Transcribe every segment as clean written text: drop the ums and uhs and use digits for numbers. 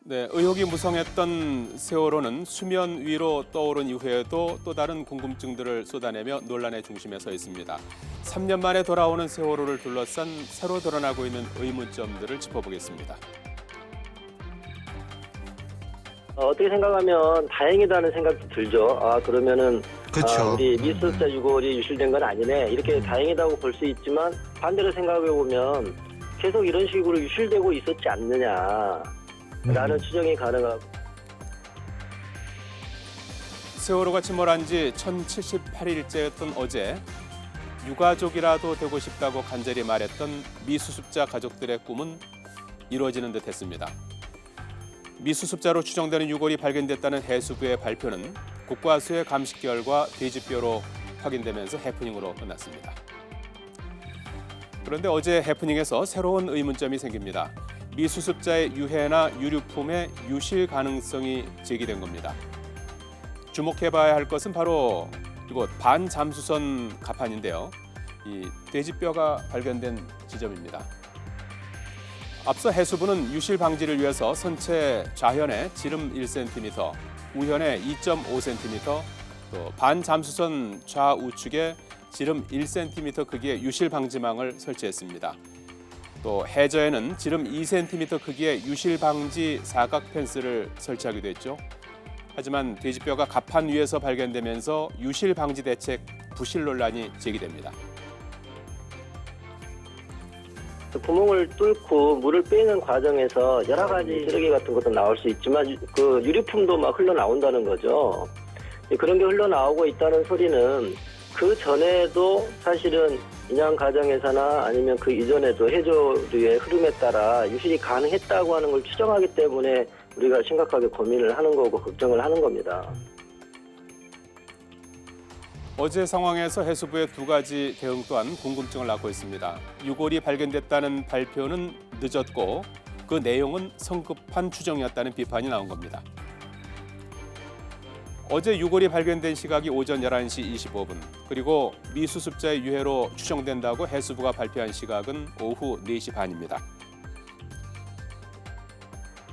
네, 의혹이 무성했던 세월호는 수면 위로 떠오른 이후에도 또 다른 궁금증들을 쏟아내며 논란의 중심에 서 있습니다. 3년 만에 돌아오는 세월호를 둘러싼 새로 드러나고 있는 의문점들을 짚어보겠습니다. 어떻게 생각하면 다행이다는 생각도 들죠. 그러면은 그렇죠. 우리 미수습자 6월이 유실된 건 아니네. 이렇게 다행이다고 볼 수 있지만 반대로 생각해 보면 계속 이런 식으로 유실되고 있었지 않느냐라는 추정이 가능하고. 세월호가 침몰한 지 1078일째였던 어제 유가족이라도 되고 싶다고 간절히 말했던 미수습자 가족들의 꿈은 이루어지는 듯했습니다. 미수습자로 추정되는 유골이 발견됐다는 해수부의 발표는 국과수의 감식 결과 돼지뼈로 확인되면서 해프닝으로 끝났습니다. 그런데 어제 해프닝에서 새로운 의문점이 생깁니다. 미수습자의 유해나 유류품의 유실 가능성이 제기된 겁니다. 주목해봐야 할 것은 바로 이곳 반잠수선 갑판인데요. 이 돼지뼈가 발견된 지점입니다. 앞서 해수부는 유실 방지를 위해서 선체 좌현에 지름 1cm, 우현에 2.5cm, 또 반잠수선 좌우측에 지름 1cm 크기의 유실 방지망을 설치했습니다. 또 해저에는 지름 2cm 크기의 유실 방지 사각 펜스를 설치하기도 했죠. 하지만 돼지뼈가 갑판 위에서 발견되면서 유실 방지 대책 부실 논란이 제기됩니다. 구멍을 뚫고 물을 빼는 과정에서 여러 가지 쓰레기 같은 것도 나올 수 있지만 그 유류품도 막 흘러나온다는 거죠. 그런 게 흘러나오고 있다는 소리는 그 전에도 사실은 인양 과정에서나 아니면 그 이전에도 해조류의 흐름에 따라 유실이 가능했다고 하는 걸 추정하기 때문에 우리가 심각하게 고민을 하는 거고 걱정을 하는 겁니다. 어제 상황에서 해수부의 두 가지 대응 또한 궁금증을 낳고 있습니다. 유골이 발견됐다는 발표는 늦었고 그 내용은 성급한 추정이었다는 비판이 나온 겁니다. 어제 유골이 발견된 시각이 오전 11시 25분, 그리고 미수습자의 유해로 추정된다고 해수부가 발표한 시각은 오후 4시 반입니다.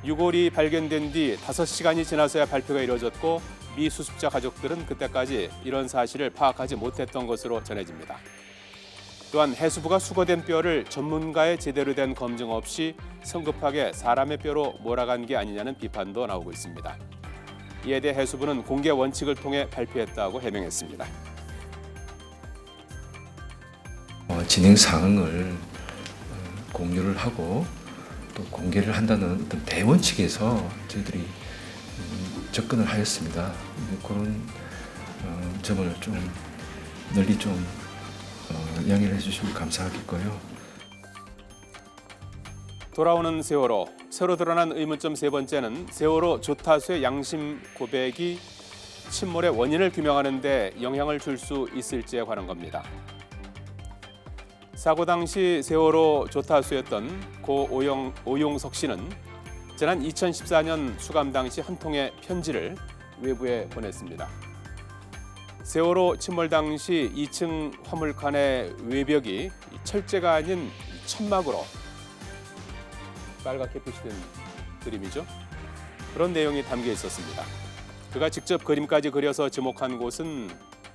유골이 발견된 뒤 5시간이 지나서야 발표가 이뤄졌고 미수습자 가족들은 그때까지 이런 사실을 파악하지 못했던 것으로 전해집니다. 또한 해수부가 수거된 뼈를 전문가의 제대로 된 검증 없이 성급하게 사람의 뼈로 몰아간 게 아니냐는 비판도 나오고 있습니다. 이에 대해 해수부는 공개 원칙을 통해 발표했다고 해명했습니다. 진행 사항을 공유를 하고 또 공개를 한다는 어떤 대원칙에서 저희들이 접근을 하였습니다. 그런 점을 좀 널리 좀 양해를 해주시면 감사하겠고요. 돌아오는 세월호, 새로 드러난 의문점 세 번째는 세월호 조타수의 양심 고백이 침몰의 원인을 규명하는 데 영향을 줄 수 있을지에 관한 겁니다. 사고 당시 세월호 조타수였던 고 오용석 씨는 지난 2014년 수감 당시 한 통의 편지를 외부에 보냈습니다. 세월호 침몰 당시 2층 화물칸의 외벽이 철제가 아닌 천막으로 빨갛게 표시된 그림이죠. 그런 내용이 담겨 있었습니다. 그가 직접 그림까지 그려서 지목한 곳은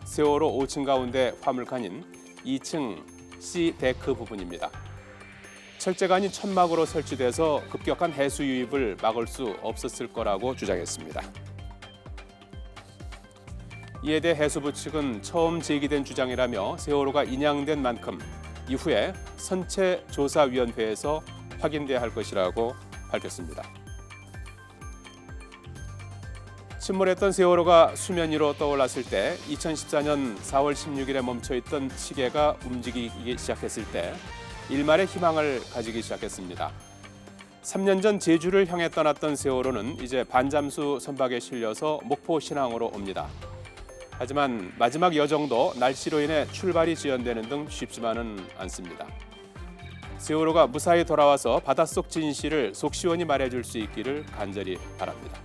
세월호 5층 가운데 화물칸인 2층 C 데크 부분입니다. 철제가 아닌 천막으로 설치돼서 급격한 해수 유입을 막을 수 없었을 거라고 주장했습니다. 이에 대해 해수부 측은 처음 제기된 주장이라며 세월호가 인양된 만큼 이후에 선체조사위원회에서 확인돼야 할 것이라고 밝혔습니다. 침몰했던 세월호가 수면 위로 떠올랐을 때 2014년 4월 16일에 멈춰있던 시계가 움직이기 시작했을 때 일말의 희망을 가지기 시작했습니다. 3년 전 제주를 향해 떠났던 세월호는 이제 반잠수 선박에 실려서 목포 신항으로 옵니다. 하지만 마지막 여정도 날씨로 인해 출발이 지연되는 등 쉽지만은 않습니다. 세월호가 무사히 돌아와서 바닷속 진실을 속 시원히 말해줄 수 있기를 간절히 바랍니다.